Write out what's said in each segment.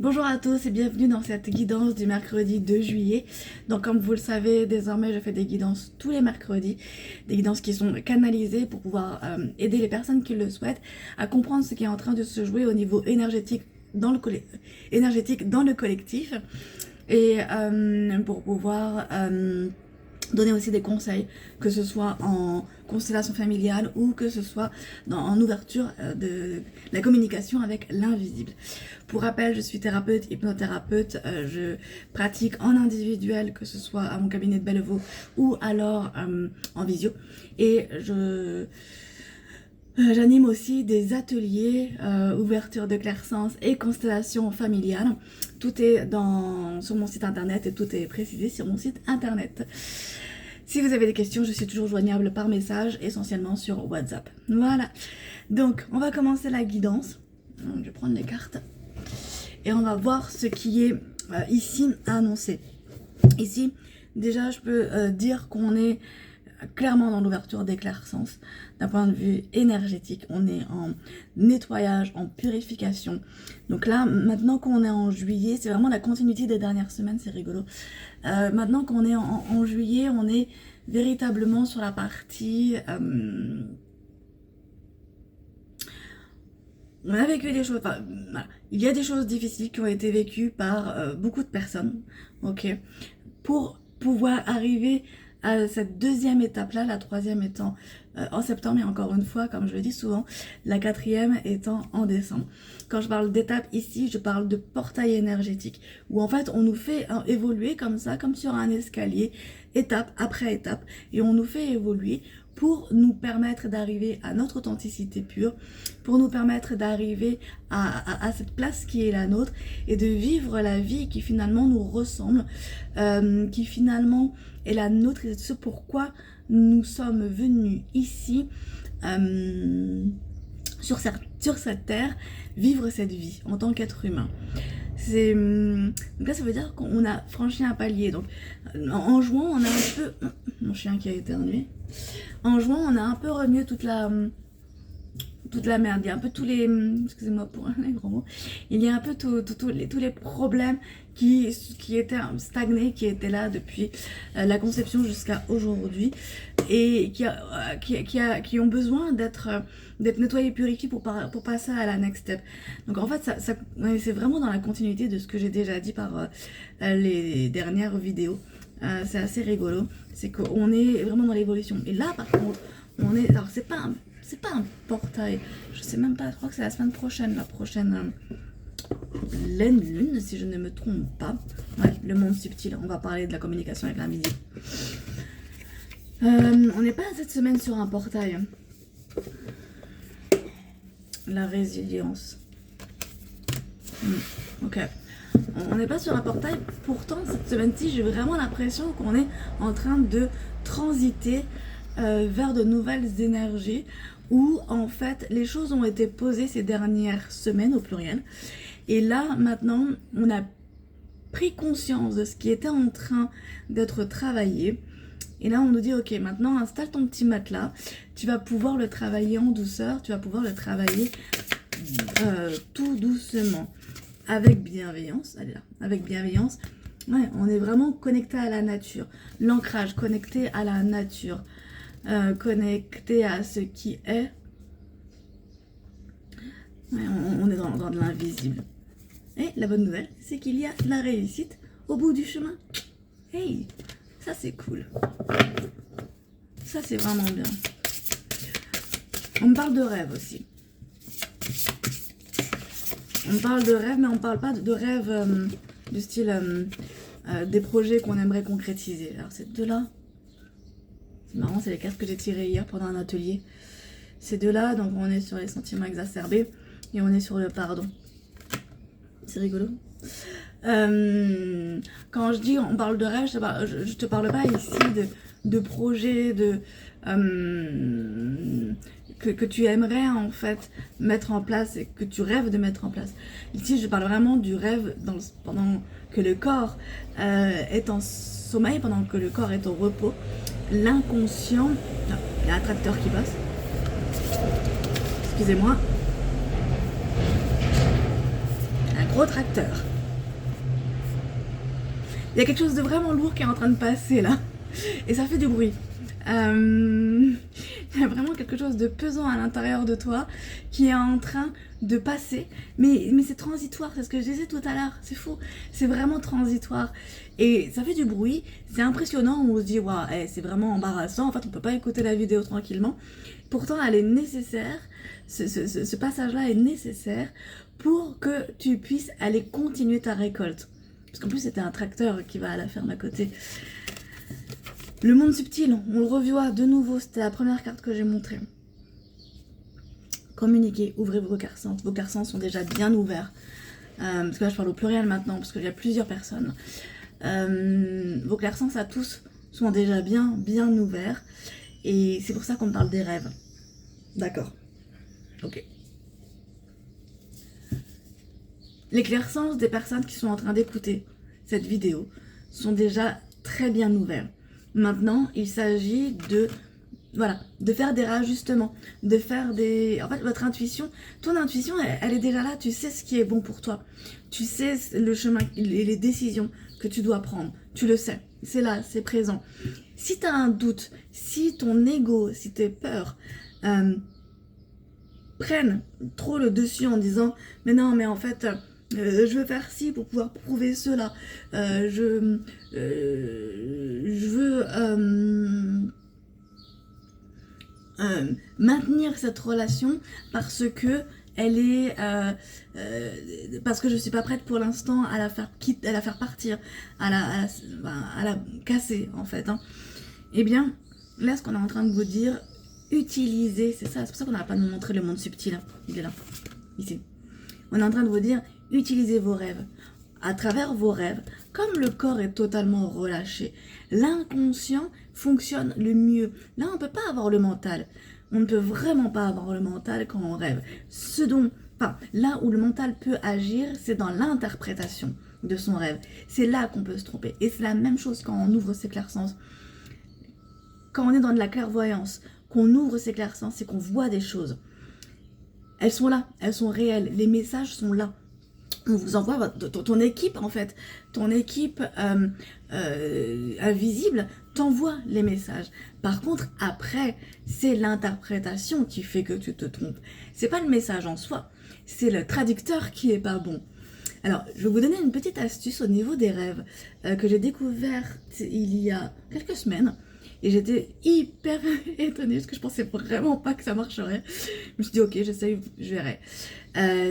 Bonjour à tous et bienvenue dans cette guidance du mercredi 2 juillet. Donc comme vous le savez, désormais je fais des guidances tous les mercredis, des guidances qui sont canalisées pour pouvoir aider les personnes qui le souhaitent à comprendre ce qui est en train de se jouer au niveau énergétique dans le collectif et pour pouvoir donner aussi des conseils, que ce soit en constellation familiale ou que ce soit en ouverture de la communication avec l'invisible. Pour rappel, je suis thérapeute, hypnothérapeute, je pratique en individuel, que ce soit à mon cabinet de Bellevaux ou alors en visio. Et j'anime aussi des ateliers, ouverture de clairsens et constellation familiale. Tout est sur mon site internet et tout est précisé sur mon site internet. Si vous avez des questions, je suis toujours joignable par message, essentiellement sur WhatsApp. Voilà. Donc, on va commencer la guidance. Je vais prendre les cartes. Et on va voir ce qui est ici annoncé. Ici, déjà, je peux dire qu'on est clairement dans l'ouverture des clairsens. D'un point de vue énergétique, on est en nettoyage, en purification. Donc là, maintenant qu'on est en juillet, c'est vraiment la continuité des dernières semaines, c'est rigolo. Maintenant qu'on est en juillet, on est véritablement sur la partie... on a vécu des choses, enfin, voilà. Il y a des choses difficiles qui ont été vécues par beaucoup de personnes, ok, pour pouvoir arriver à cette deuxième étape-là, la troisième étant en septembre, et encore une fois, comme je le dis souvent, la quatrième étant en décembre. Quand je parle d'étape ici, je parle de portail énergétique, où en fait, on nous fait évoluer comme ça, comme sur un escalier, étape après étape, et on nous fait évoluer pour nous permettre d'arriver à notre authenticité pure, pour nous permettre d'arriver à cette place qui est la nôtre, et de vivre la vie qui finalement nous ressemble, qui finalement est la nôtre, et ce pourquoi nous sommes venus ici, sur cette terre, vivre cette vie en tant qu'être humain. Donc là, ça veut dire qu'on a franchi un palier. Donc en jouant, on a un peu... Mon chien qui a éternué. En jouant, on a un peu remué toute la merde. Il y a un peu tous les... Excusez-moi pour les gros mots. Il y a un peu tous les problèmes qui étaient stagnés, qui étaient là depuis la conception jusqu'à aujourd'hui, et qui ont besoin d'être nettoyés, purifiés pour passer à la next step. Donc en fait, c'est vraiment dans la continuité de ce que j'ai déjà dit par les dernières vidéos. C'est assez rigolo, c'est qu'on est vraiment dans l'évolution. Et là, par contre, on est... Alors, c'est pas un portail, je sais même pas, je crois que c'est la semaine prochaine, la prochaine pleine lune, si je ne me trompe pas. Ouais, le monde subtil, on va parler de la communication avec l'invisible. On n'est pas cette semaine sur un portail. La résilience. Ok. On n'est pas sur un portail, pourtant cette semaine-ci j'ai vraiment l'impression qu'on est en train de transiter vers de nouvelles énergies, où en fait les choses ont été posées ces dernières semaines au pluriel, et là maintenant on a pris conscience de ce qui était en train d'être travaillé, et là on nous dit ok, maintenant installe ton petit matelas, tu vas pouvoir le travailler en douceur, tu vas pouvoir le travailler tout doucement, avec bienveillance. Allez là, avec bienveillance. Ouais, on est vraiment connecté à la nature, l'ancrage, connecté à la nature, connecté à ce qui est. Ouais, on est dans de l'invisible. Et la bonne nouvelle, c'est qu'il y a la réussite au bout du chemin. Hey, ça c'est cool. Ça c'est vraiment bien. On me parle de rêve aussi. On parle de rêve, mais on ne parle pas de rêve du style des projets qu'on aimerait concrétiser. Alors ces deux-là, c'est marrant, c'est les cartes que j'ai tirées hier pendant un atelier. Ces deux-là, donc on est sur les sentiments exacerbés et on est sur le pardon. C'est rigolo. Quand je dis on parle de rêve, je te parle pas ici de projets, que tu aimerais en fait mettre en place et que tu rêves de mettre en place. Ici, je parle vraiment du rêve pendant que le corps est en sommeil, pendant que le corps est au repos. L'inconscient... Ah, il y a un tracteur qui passe. Excusez-moi. Un gros gros tracteur. Il y a quelque chose de vraiment lourd qui est en train de passer là. Et ça fait du bruit. Il y a vraiment quelque chose de pesant à l'intérieur de toi qui est en train de passer. Mais c'est transitoire, c'est ce que je disais tout à l'heure. C'est fou. C'est vraiment transitoire. Et ça fait du bruit. C'est impressionnant. On se dit, waouh, c'est vraiment embarrassant. En fait, on peut pas écouter la vidéo tranquillement. Pourtant, elle est nécessaire. Ce passage-là est nécessaire pour que tu puisses aller continuer ta récolte. Parce qu'en plus, c'était un tracteur qui va à la ferme à côté. Le monde subtil, on le revoit de nouveau. C'était la première carte que j'ai montrée. Communiquez, ouvrez vos cœurs sens. Vos cœurs sens sont déjà bien ouverts. Parce que là, je parle au pluriel maintenant, parce qu'il y a plusieurs personnes. Vos cœurs sens à tous sont déjà bien ouverts. Et c'est pour ça qu'on me parle des rêves. D'accord. Ok. Les clairsens des personnes qui sont en train d'écouter cette vidéo sont déjà très bien ouverts. Maintenant, il s'agit de faire des rajustements, de faire des... En fait, votre intuition, ton intuition, elle est déjà là. Tu sais ce qui est bon pour toi. Tu sais le chemin et les décisions que tu dois prendre. Tu le sais. C'est là, c'est présent. Si tu as un doute, si ton ego, si tes peurs prennent trop le dessus en disant « Mais non, mais en fait... je veux faire ci pour pouvoir prouver cela. Je veux maintenir cette relation parce que elle est parce que je suis pas prête pour l'instant à la faire partir, à la casser en fait. Hein. Eh bien, là, ce qu'on est en train de vous dire, utilisez, c'est ça. C'est pour ça qu'on n'a pas nous montrer le monde subtil. Hein. Il est là, ici. On est en train de vous dire, utilisez vos rêves. À travers vos rêves, comme le corps est totalement relâché, l'inconscient fonctionne le mieux. Là, on ne peut pas avoir le mental. On ne peut vraiment pas avoir le mental quand on rêve. Là où le mental peut agir, c'est dans l'interprétation de son rêve. C'est là qu'on peut se tromper. Et c'est la même chose quand on ouvre ses clairsens. Quand on est dans de la clairvoyance, qu'on ouvre ses clairsens, c'est qu'on voit des choses. Elles sont là, elles sont réelles, les messages sont là. On vous envoie ton équipe en fait, ton équipe invisible t'envoie les messages. Par contre, après, c'est l'interprétation qui fait que tu te trompes. C'est pas le message en soi, c'est le traducteur qui est pas bon. Alors, je vais vous donner une petite astuce au niveau des rêves que j'ai découverte il y a quelques semaines. Et j'étais hyper étonnée parce que je pensais vraiment pas que ça marcherait. Je me suis dit, ok, j'essaye, je verrai.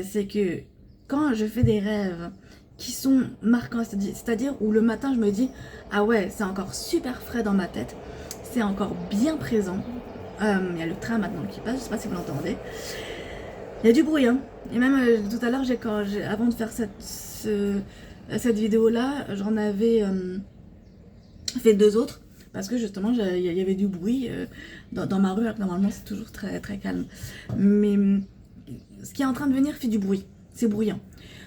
C'est que quand je fais des rêves qui sont marquants, c'est-à-dire où le matin je me dis, ah ouais, c'est encore super frais dans ma tête, c'est encore bien présent. Il y a le train maintenant qui passe, je sais pas si vous l'entendez. Il y a du bruit, hein. Et même tout à l'heure, avant de faire cette vidéo-là, j'en avais fait 2 autres. Parce que justement, il y avait du bruit dans ma rue, alors que normalement c'est toujours très, très calme. Mais ce qui est en train de venir fait du bruit, c'est bruyant.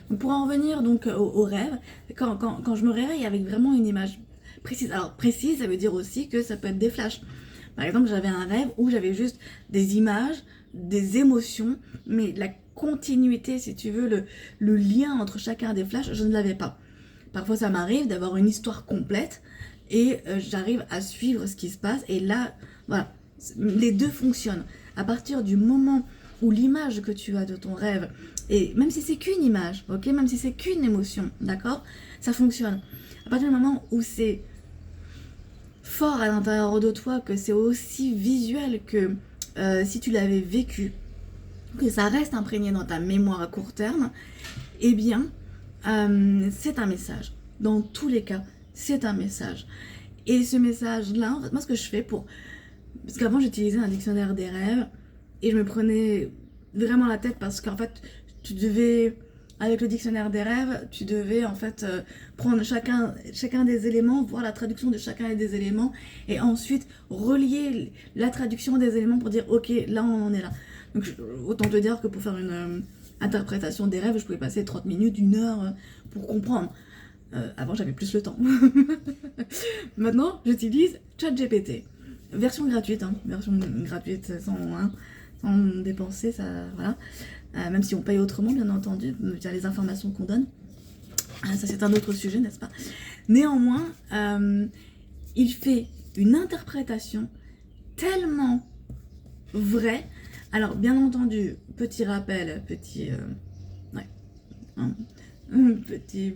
Donc pour en revenir donc au rêve, quand je me réveille avec vraiment une image précise. Alors précise, ça veut dire aussi que ça peut être des flashs. Par exemple, j'avais un rêve où j'avais juste des images, des émotions, mais la continuité, si tu veux, le lien entre chacun des flashs, je ne l'avais pas. Parfois ça m'arrive d'avoir une histoire complète, et j'arrive à suivre ce qui se passe. Et là, voilà, les deux fonctionnent. À partir du moment où l'image que tu as de ton rêve, et même si c'est qu'une image, ok, même si c'est qu'une émotion, d'accord, ça fonctionne. À partir du moment où c'est fort à l'intérieur de toi, que c'est aussi visuel que si tu l'avais vécu, que ça reste imprégné dans ta mémoire à court terme, eh bien, c'est un message. Dans tous les cas, c'est un message. Et ce message-là, en fait, moi ce que je fais parce qu'avant j'utilisais un dictionnaire des rêves et je me prenais vraiment la tête parce qu'en fait tu devais, avec le dictionnaire des rêves, tu devais en fait prendre chacun des éléments, voir la traduction de chacun des éléments et ensuite relier la traduction des éléments pour dire ok, là on en est là. Donc autant te dire que pour faire une interprétation des rêves, je pouvais passer 30 minutes, 1 heure pour comprendre. Avant j'avais plus le temps. Maintenant j'utilise ChatGPT, version gratuite, hein, version gratuite sans dépenser, ça, voilà. même si on paye autrement, bien entendu, via les informations qu'on donne. Ça, c'est un autre sujet, n'est-ce pas? Néanmoins, il fait une interprétation tellement vraie. Alors, bien entendu, petit rappel, petit... ouais, petit...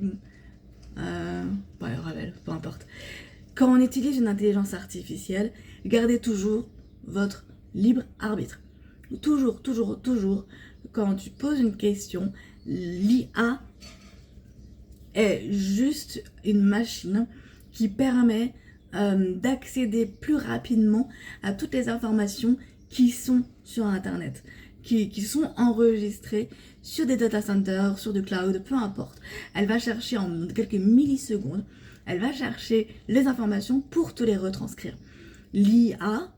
rappel, peu importe. Quand on utilise une intelligence artificielle, gardez toujours votre libre arbitre. Toujours, toujours, toujours, quand tu poses une question, l'IA est juste une machine qui permet d'accéder plus rapidement à toutes les informations qui sont sur Internet, qui sont enregistrées sur des data centers, sur du cloud, peu importe. Elle va chercher en quelques millisecondes, elle va chercher les informations pour te les retranscrire. L'IA,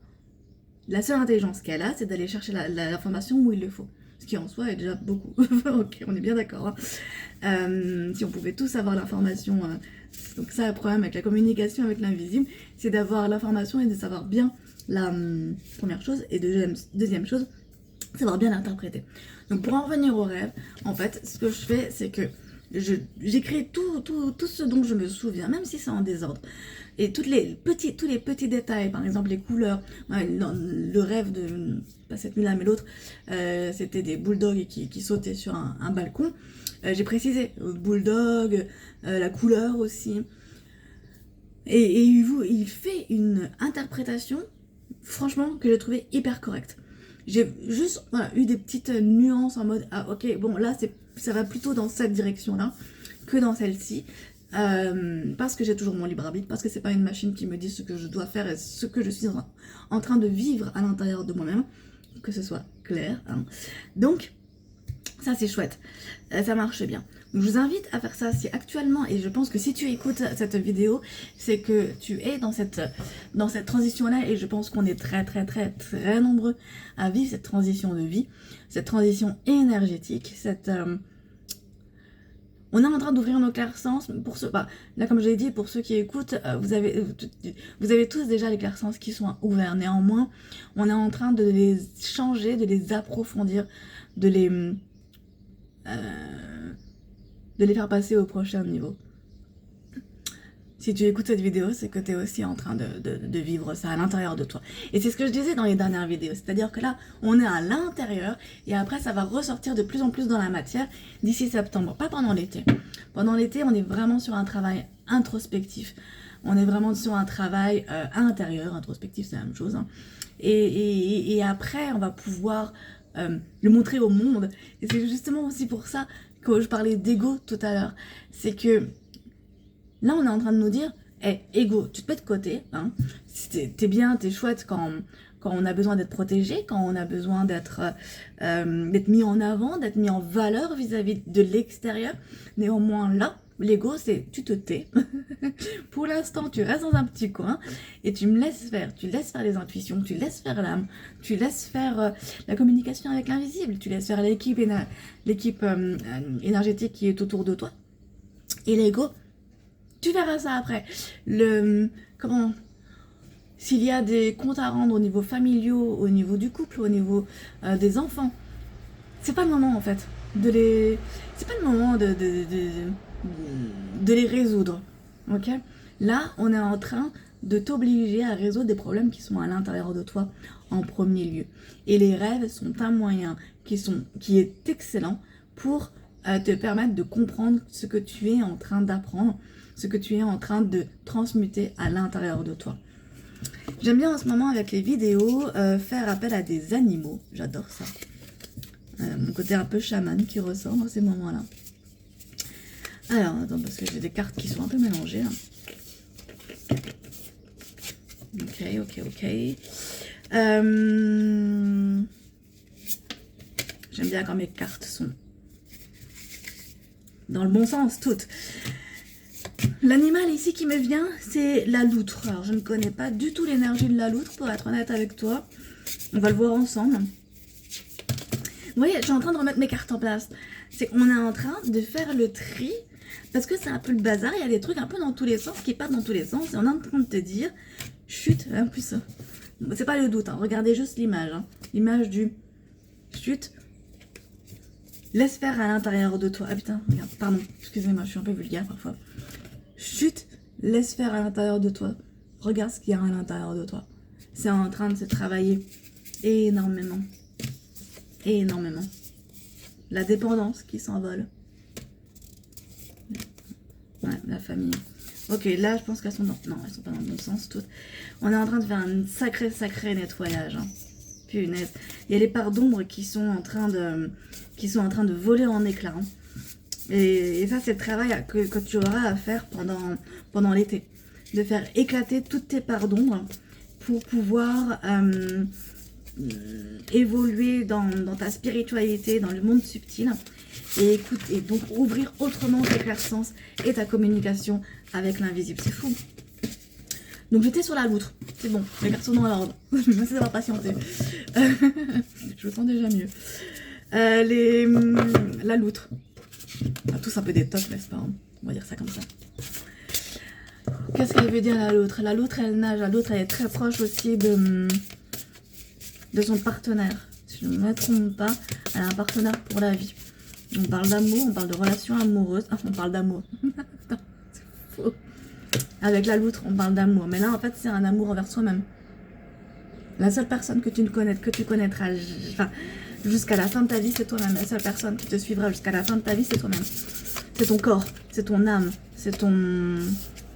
la seule intelligence qu'elle a, c'est d'aller chercher l'information où il le faut. Ce qui en soi est déjà beaucoup. Ok, on est bien d'accord. Hein. Si on pouvait tous avoir l'information, donc ça, le problème avec la communication avec l'invisible, c'est d'avoir l'information et de savoir bien la première chose, et deuxième chose, savoir bien l'interpréter. Donc pour en revenir au rêve, en fait, ce que je fais, c'est que j'écris tout ce dont je me souviens, même si c'est en désordre. Et tous les petits détails, par exemple les couleurs. Le rêve de, pas cette nuit-là, mais l'autre, c'était des bulldogs qui sautaient sur un balcon. J'ai précisé, bulldog, la couleur aussi. Et il fait une interprétation, franchement, que j'ai trouvé hyper correcte. J'ai juste eu des petites nuances en mode, ah ok, bon là ça va plutôt dans cette direction-là que dans celle-ci. Parce que j'ai toujours mon libre arbitre, parce que c'est pas une machine qui me dit ce que je dois faire et ce que je suis en train de vivre à l'intérieur de moi-même, que ce soit clair. Hein. Donc, ça c'est chouette, ça marche bien. Donc, je vous invite à faire ça si actuellement, et je pense que si tu écoutes cette vidéo, c'est que tu es dans cette transition-là, et je pense qu'on est très très nombreux à vivre cette transition de vie, cette transition énergétique, on est en train d'ouvrir nos clairsens pour ceux, là comme je l'ai dit, pour ceux qui écoutent, vous avez tous déjà les clairsens qui sont ouverts. Néanmoins, on est en train de les changer, de les approfondir, de les faire passer au prochain niveau. Si tu écoutes cette vidéo, c'est que tu es aussi en train de vivre ça à l'intérieur de toi. Et c'est ce que je disais dans les dernières vidéos. C'est-à-dire que là, on est à l'intérieur et après, ça va ressortir de plus en plus dans la matière d'ici septembre. Pas pendant l'été. Pendant l'été, on est vraiment sur un travail introspectif. On est vraiment sur un travail intérieur. Introspectif, c'est la même chose. Hein. Et après, on va pouvoir le montrer au monde. Et c'est justement aussi pour ça que je parlais d'ego tout à l'heure. C'est que là, on est en train de nous dire, ego, tu te mets de côté, hein. T'es bien, t'es chouette quand on a besoin d'être protégé, quand on a besoin d'être mis en avant, d'être mis en valeur vis-à-vis de l'extérieur. Néanmoins, là, l'ego, c'est tu te tais. Pour l'instant, tu restes dans un petit coin et tu me laisses faire. Tu laisses faire les intuitions, tu laisses faire l'âme, tu laisses faire la communication avec l'invisible, tu laisses faire l'équipe énergétique qui est autour de toi. Et l'ego, tu verras ça après. S'il y a des comptes à rendre au niveau familiaux, au niveau du couple, au niveau des enfants, c'est pas le moment en fait c'est pas le moment de les résoudre. Ok? Là, on est en train de t'obliger à résoudre des problèmes qui sont à l'intérieur de toi en premier lieu. Et les rêves sont un moyen qui est excellent pour te permettre de comprendre ce que tu es en train d'apprendre, ce que tu es en train de transmuter à l'intérieur de toi. J'aime bien en ce moment avec les vidéos faire appel à des animaux, j'adore ça. Mon côté un peu chaman qui ressort dans ces moments-là. Alors, attends, parce que j'ai des cartes qui sont un peu mélangées. Là. Ok. J'aime bien quand mes cartes sont dans le bon sens, toutes. L'animal ici qui me vient, c'est la loutre. Alors, je ne connais pas du tout l'énergie de la loutre, pour être honnête avec toi. On va le voir ensemble. Vous voyez, je suis en train de remettre mes cartes en place. C'est qu'on est en train de faire le tri, parce que c'est un peu le bazar. Il y a des trucs un peu dans tous les sens qui partent dans tous les sens. Et on est en train de te dire, chut, en plus, c'est pas le doute. Hein. Regardez juste l'image. Hein. L'image du chut. Laisse faire à l'intérieur de toi. Ah putain, regarde, pardon, excusez-moi, je suis un peu vulgaire parfois. Chut, laisse faire à l'intérieur de toi. Regarde ce qu'il y a à l'intérieur de toi. C'est en train de se travailler énormément. Énormément. La dépendance qui s'envole. Ouais, la famille. Ok, là, je pense qu'elles sont dans... Non, elles sont pas dans le bon sens, toutes. On est en train de faire un sacré nettoyage. Hein. Punaise. Il y a les parts d'ombre qui sont en train de voler en éclats. Hein. Et ça, c'est le travail que tu auras à faire pendant l'été. De faire éclater toutes tes parts d'ombre pour pouvoir évoluer dans ta spiritualité, dans le monde subtil. Et écoute, et donc ouvrir autrement tes clairsens et ta communication avec l'invisible. C'est fou. Donc j'étais sur la loutre. C'est bon, les garçons dans l'ordre. Merci d'avoir patienté. Je me sens déjà mieux. La loutre. On a tous un peu des tocs, n'est-ce pas, hein? On va dire ça comme ça. Qu'est-ce qu'elle veut dire la loutre? La loutre, elle nage. La loutre, elle est très proche aussi de son partenaire. Si je ne me trompe pas, elle a un partenaire pour la vie. On parle d'amour, on parle de relations amoureuses. Ah, on parle d'amour. C'est faux. Avec la loutre, on parle d'amour. Mais là, en fait, c'est un amour envers soi-même. La seule personne que tu connaîtras, enfin, jusqu'à la fin de ta vie, c'est toi-même. La seule personne qui te suivra jusqu'à la fin de ta vie, c'est toi-même. C'est ton corps, c'est ton âme, c'est ton...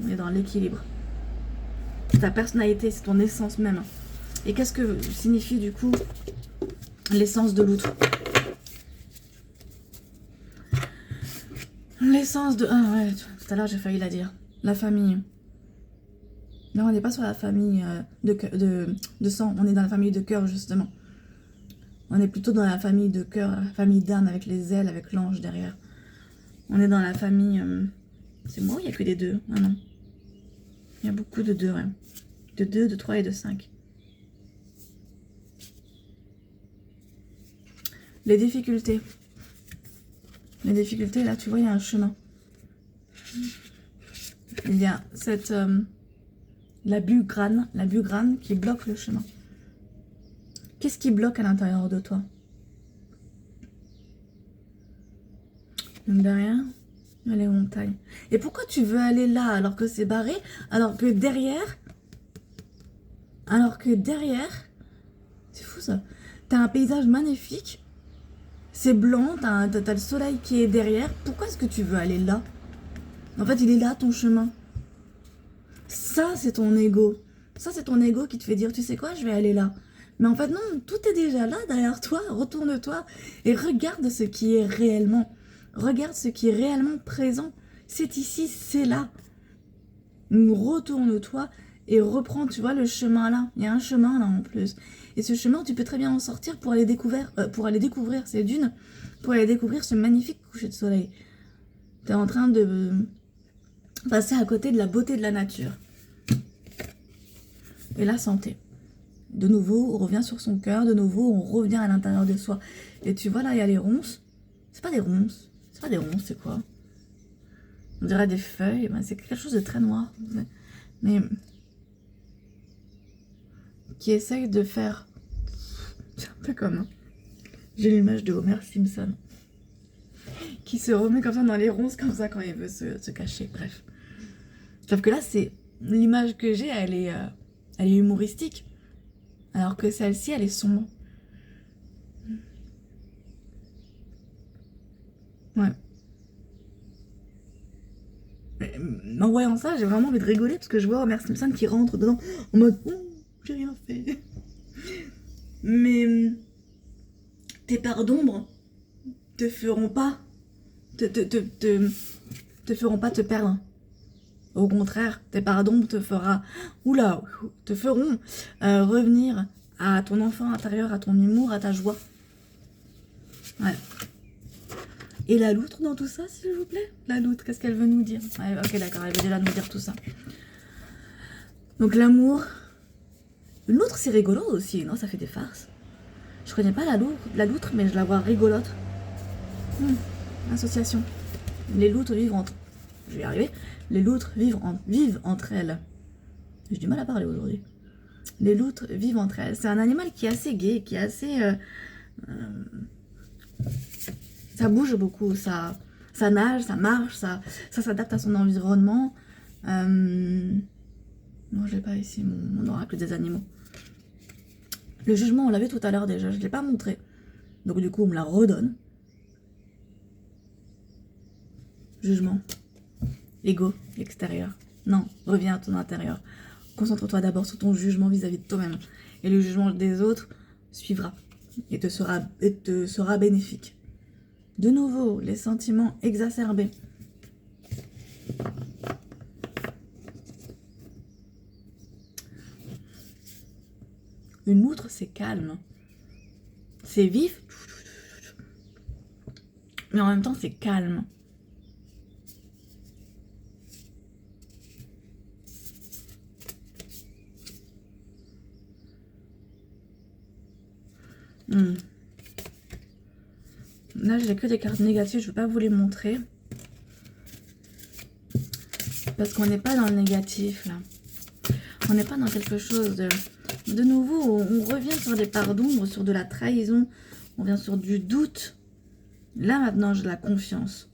On est dans l'équilibre. Ta personnalité, c'est ton essence même. Et qu'est-ce que signifie du coup l'essence de l'outre? L'essence de... Ah ouais, tout à l'heure j'ai failli la dire. La famille. Non, on n'est pas sur la famille de sang, on est dans la famille de cœur justement. On est plutôt dans la famille de cœur, la famille d'âme avec les ailes, avec l'ange derrière. On est dans la famille... C'est moi ou il n'y a que des 2? Ah non. Il y a beaucoup de 2, ouais. De 2, de 3 et de 5. Les difficultés. Les difficultés, là, tu vois, il y a un chemin. Il y a cette... la bugrane qui bloque le chemin. Qu'est-ce qui bloque à l'intérieur de toi? Derrière, il y a les montagnes. Et pourquoi tu veux aller là alors que c'est barré? Alors que derrière... C'est fou ça. T'as un paysage magnifique. C'est blanc, t'as le soleil qui est derrière. Pourquoi est-ce que tu veux aller là? En fait, il est là ton chemin. Ça, c'est ton ego. Ça, c'est ton ego qui te fait dire, tu sais quoi, je vais aller là. Mais en fait, non, tout est déjà là derrière toi. Retourne-toi et regarde ce qui est réellement. Regarde ce qui est réellement présent. C'est ici, c'est là. Retourne-toi et reprends, tu vois, le chemin là. Il y a un chemin là en plus. Et ce chemin, tu peux très bien en sortir pour aller découvrir ces dunes, pour aller découvrir ce magnifique coucher de soleil. Tu es en train de passer à côté de la beauté de la nature. Et la santé. De nouveau, on revient sur son cœur. De nouveau, on revient à l'intérieur de soi. Et tu vois, là, il y a les ronces. C'est pas des ronces. C'est pas des ronces, c'est quoi? On dirait des feuilles. Ben, c'est quelque chose de très noir. Mais... qui essaye de faire... C'est un peu comme... J'ai l'image de Homer Simpson. Qui se remet comme ça dans les ronces, comme ça, quand il veut se cacher. Bref. Sauf que là, c'est... L'image que j'ai, elle est humoristique. Alors que celle-ci, elle est sombre. Ouais. En voyant ça, j'ai vraiment envie de rigoler parce que je vois Homer Simpson qui rentre dedans en mode j'ai rien fait. Mais tes parts d'ombre te feront pas te feront pas te perdre. Au contraire, tes parts d'ombre te feront revenir à ton enfant intérieur, à ton humour, à ta joie. Ouais. Et la loutre dans tout ça, s'il vous plaît? La loutre, qu'est-ce qu'elle veut nous dire? Ouais, ok, d'accord, elle veut déjà nous dire tout ça. Donc l'amour. L'outre, c'est rigolo aussi, non? Ça fait des farces. Je connais pas la loutre, mais je la vois rigolote. Association. Les loutres vivent entre... Je vais y arriver. Les loutres vivent entre elles. J'ai du mal à parler aujourd'hui. Les loutres vivent entre elles. C'est un animal qui est assez gai, qui est assez... ça bouge beaucoup, ça nage, ça marche, ça s'adapte à son environnement. Non, je l'ai pas ici, mon oracle des animaux. Le jugement, on l'avait tout à l'heure déjà, je ne l'ai pas montré. Donc du coup, on me la redonne. Jugement. Ego, l'extérieur. Non, reviens à ton intérieur. Concentre-toi d'abord sur ton jugement vis-à-vis de toi-même. Et le jugement des autres suivra et te sera bénéfique. De nouveau, les sentiments exacerbés. Une outre, c'est calme. C'est vif. Mais en même temps, c'est calme. Là, j'ai que des cartes négatives. Je ne vais pas vous les montrer. Parce qu'on n'est pas dans le négatif, là. On n'est pas dans quelque chose de... De nouveau, on revient sur des parts d'ombre, sur de la trahison. On vient sur du doute. Là, maintenant, j'ai de la confiance.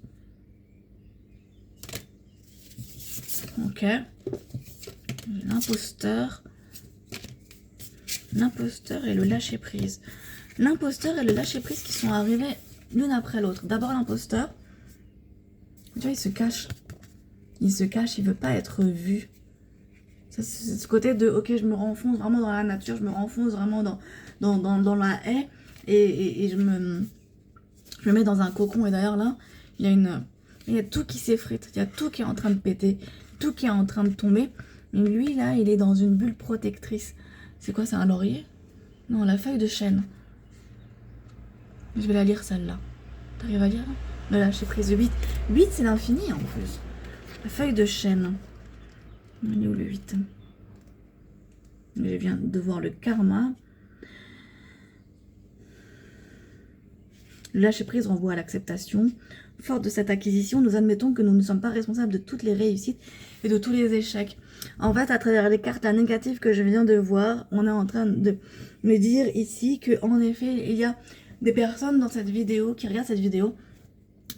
Ok. J'ai l'imposteur. L'imposteur et le lâcher-prise. L'imposteur et le lâcher-prise qui sont arrivés l'une après l'autre. D'abord l'imposteur. Tu vois, il se cache. Il se cache, il veut pas être vu. C'est ce côté de, ok, je me renfonce vraiment dans la nature, je me renfonce vraiment dans la haie. Et je me mets dans un cocon. Et d'ailleurs là, il y a tout qui s'effrite. Il y a tout qui est en train de péter. Tout qui est en train de tomber. Mais lui, là, il est dans une bulle protectrice. C'est quoi, c'est un laurier? Non, la feuille de chêne. Je vais la lire, celle-là. T'arrives à lire, là? Le lâcher prise 8. 8, c'est l'infini, en plus. La feuille de chêne. Il est où le 8? Je viens de voir le karma. Le lâcher prise renvoie à l'acceptation. Fort de cette acquisition, nous admettons que nous ne sommes pas responsables de toutes les réussites et de tous les échecs. En fait, à travers les cartes négatives que je viens de voir, on est en train de me dire ici que, en effet, il y a des personnes dans cette vidéo, qui regardent cette vidéo,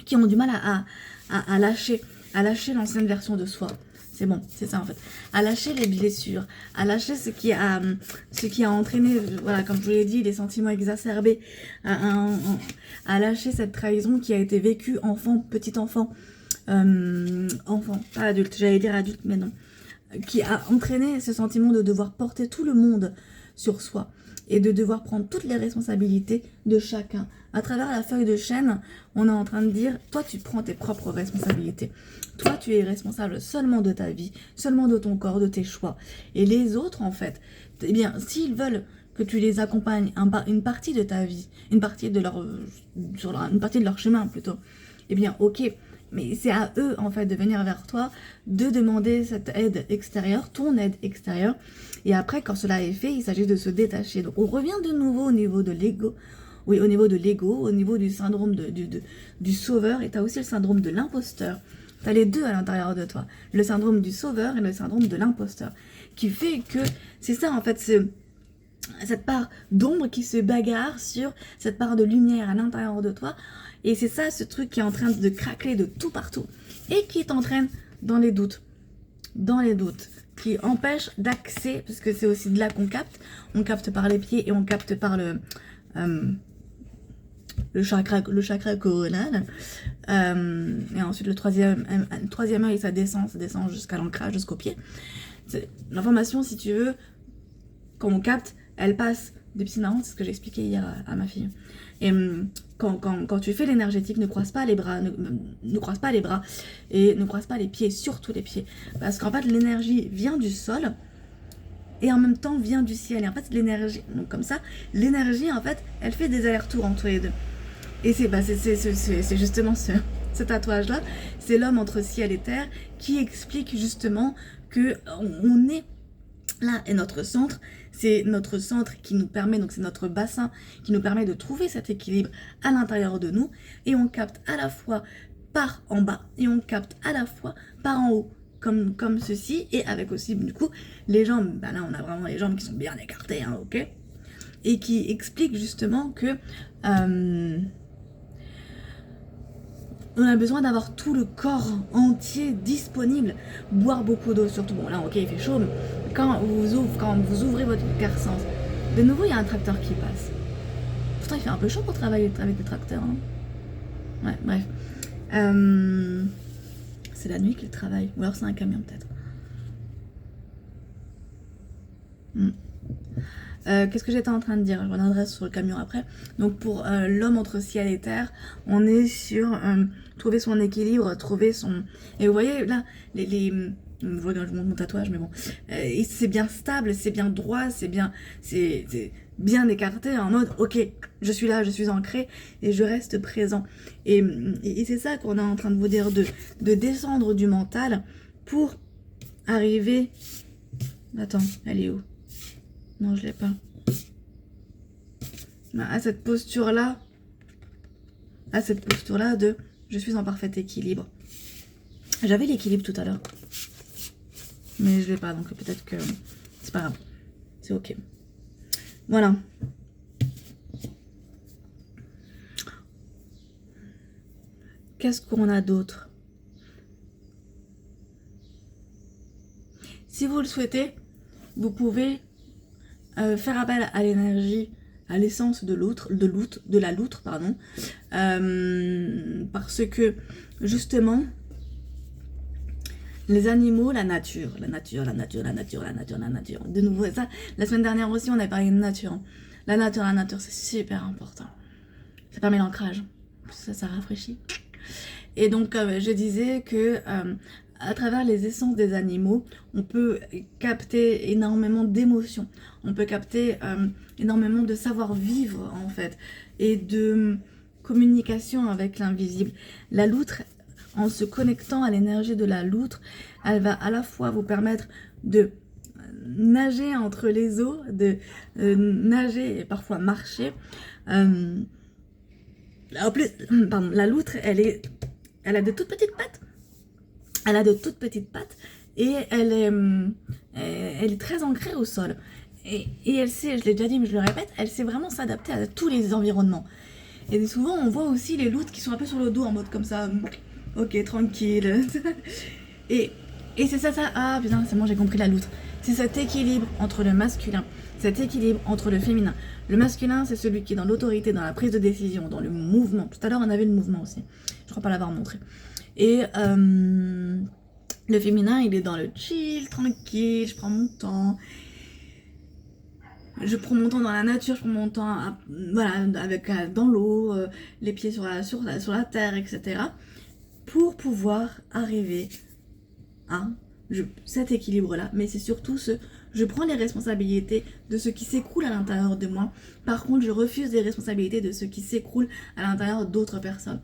qui ont du mal à lâcher l'ancienne version de soi. C'est bon, c'est ça en fait. À lâcher les blessures, à lâcher ce qui a entraîné, voilà, comme je vous l'ai dit, les sentiments exacerbés, à lâcher cette trahison qui a été vécue enfant, petit enfant, enfant, pas adulte, j'allais dire adulte, mais non, qui a entraîné ce sentiment de devoir porter tout le monde sur soi et de devoir prendre toutes les responsabilités de chacun. À travers la feuille de chêne, on est en train de dire, toi tu prends tes propres responsabilités. Toi tu es responsable seulement de ta vie, seulement de ton corps, de tes choix. Et les autres en fait, eh bien s'ils veulent que tu les accompagnes une partie de ta vie, une partie de leur chemin plutôt, eh bien ok. Mais c'est à eux, en fait, de venir vers toi, de demander cette aide extérieure, ton aide extérieure. Et après, quand cela est fait, il s'agit de se détacher. Donc, on revient de nouveau au niveau de l'ego. Oui, au niveau de l'ego, au niveau du syndrome du sauveur. Et tu as aussi le syndrome de l'imposteur. Tu as les deux à l'intérieur de toi. Le syndrome du sauveur et le syndrome de l'imposteur. Qui fait que, c'est ça, en fait, cette part d'ombre qui se bagarre sur cette part de lumière à l'intérieur de toi. Et c'est ça, ce truc qui est en train de craquer de tout partout. Et qui t'entraîne dans les doutes. Qui empêche d'accès, parce que c'est aussi de là qu'on capte. On capte par les pieds et on capte par le chakra coronal. Et ensuite, le troisième œil, ça descend jusqu'à l'ancrage, jusqu'au pied. L'information, si tu veux, quand on capte, elle passe des petits marrons, c'est ce que j'ai expliqué hier à ma fille. Et quand tu fais l'énergétique, ne croise pas les bras, ne croise pas les bras et ne croise pas les pieds, surtout les pieds. Parce qu'en fait, l'énergie vient du sol et en même temps vient du ciel. Et en fait, l'énergie, donc comme ça, l'énergie, en fait, elle fait des allers-retours entre les deux. Et c'est justement ce tatouage-là, c'est l'homme entre ciel et terre qui explique justement que on est là, et notre centre, c'est notre centre qui nous permet, donc c'est notre bassin qui nous permet de trouver cet équilibre à l'intérieur de nous, et on capte à la fois par en bas et on capte à la fois par en haut, comme ceci, et avec aussi du coup les jambes, ben là on a vraiment les jambes qui sont bien écartées, hein, ok, et qui explique justement que on a besoin d'avoir tout le corps entier disponible. Boire beaucoup d'eau surtout. Bon là ok il fait chaud, mais quand vous ouvrez votre care-sens, de nouveau il y a un tracteur qui passe. Pourtant il fait un peu chaud pour travailler avec des tracteurs. Hein. Ouais bref. C'est la nuit qu'il travaille. Ou alors c'est un camion peut-être. Qu'est-ce que j'étais en train de dire? Je reviendrai sur le camion après. Donc pour l'homme entre ciel et terre, on est sur trouver son équilibre, trouver son... Et vous voyez là, je montre mon tatouage, mais bon. C'est bien stable, c'est bien droit, c'est bien écarté, en mode, ok, je suis là, je suis ancré, et je reste présent. Et c'est ça qu'on est en train de vous dire, de descendre du mental pour arriver... Attends, elle est où? Non, je l'ai pas. À cette posture-là, de je suis en parfait équilibre. J'avais l'équilibre tout à l'heure. Mais je l'ai pas, donc peut-être que c'est pas grave. C'est ok. Voilà. Qu'est-ce qu'on a d'autre? Si vous le souhaitez, vous pouvez faire appel à l'énergie, à l'essence de la loutre, pardon, parce que justement, les animaux, la nature. De nouveau, ça, la semaine dernière aussi, on a parlé de nature. La nature, c'est super important. Ça permet l'ancrage, ça rafraîchit. Et donc, je disais que à travers les essences des animaux, on peut capter énormément d'émotions. On peut capter énormément de savoir-vivre, en fait, et de communication avec l'invisible. La loutre, en se connectant à l'énergie de la loutre, elle va à la fois vous permettre de nager entre les eaux, de nager et parfois marcher. En plus, pardon, la loutre, elle a de toutes petites pattes. Et elle est très ancrée au sol. Et elle sait, je l'ai déjà dit mais je le répète, elle sait vraiment s'adapter à tous les environnements. Et souvent on voit aussi les loutres qui sont un peu sur le dos en mode comme ça, ok tranquille. et c'est ça, ah putain c'est bon j'ai compris la loutre. C'est cet équilibre entre le masculin, cet équilibre entre le féminin. Le masculin c'est celui qui est dans l'autorité, dans la prise de décision, dans le mouvement. Tout à l'heure on avait le mouvement aussi, je crois pas l'avoir montré. Et le féminin, il est dans le chill, tranquille, je prends mon temps. Je prends mon temps dans la nature, je prends mon temps dans l'eau, les pieds sur la terre, etc. Pour pouvoir arriver à cet équilibre-là. Mais c'est surtout je prends les responsabilités de ce qui s'écroule à l'intérieur de moi. Par contre, je refuse les responsabilités de ce qui s'écroule à l'intérieur d'autres personnes.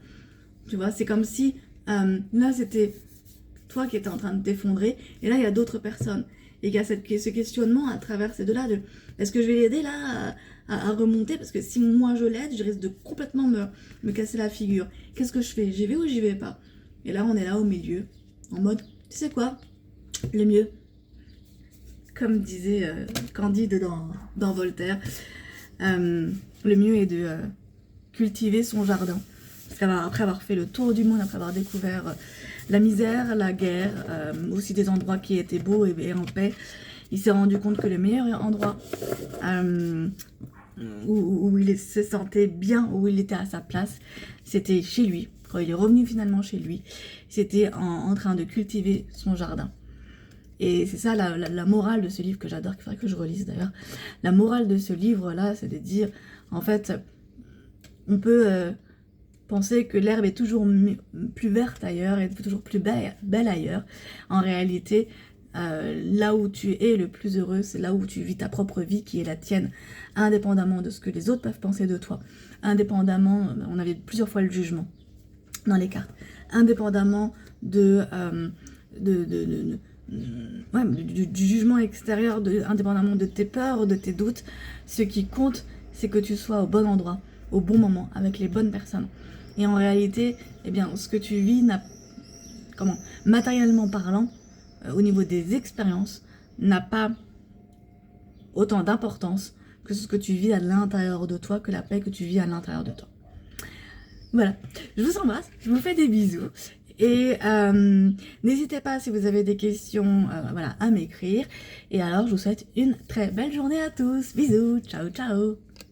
Tu vois, c'est comme si là c'était toi qui étais en train de t'effondrer et là il y a d'autres personnes et il y a ce questionnement à travers ces deux-là de est-ce que je vais l'aider là à remonter, parce que si moi je l'aide je risque de complètement me casser la figure. Qu'est-ce que je fais? J'y vais ou j'y vais pas? Et là on est là au milieu en mode tu sais quoi, le mieux, comme disait Candide dans Voltaire, le mieux est de cultiver son jardin. Après avoir fait le tour du monde, après avoir découvert la misère, la guerre, aussi des endroits qui étaient beaux et en paix, il s'est rendu compte que le meilleur endroit où il se sentait bien, où il était à sa place, c'était chez lui. Quand il est revenu finalement chez lui, c'était en train de cultiver son jardin. Et c'est ça la morale de ce livre que j'adore, qu'il faudrait que je relise d'ailleurs. La morale de ce livre-là, c'est de dire, en fait, on peut... penser que l'herbe est toujours plus verte ailleurs et toujours plus belle ailleurs. En réalité, là où tu es le plus heureux, c'est là où tu vis ta propre vie qui est la tienne, indépendamment de ce que les autres peuvent penser de toi. Indépendamment, on avait plusieurs fois le jugement dans les cartes, indépendamment du jugement extérieur, indépendamment de tes peurs, de tes doutes. Ce qui compte, c'est que tu sois au bon endroit, au bon moment, avec les bonnes personnes. Et en réalité, eh bien, ce que tu vis, matériellement parlant, au niveau des expériences, n'a pas autant d'importance que ce que tu vis à l'intérieur de toi, que la paix que tu vis à l'intérieur de toi. Voilà, je vous embrasse, je vous fais des bisous. Et n'hésitez pas si vous avez des questions voilà, à m'écrire. Et alors je vous souhaite une très belle journée à tous. Bisous, ciao ciao.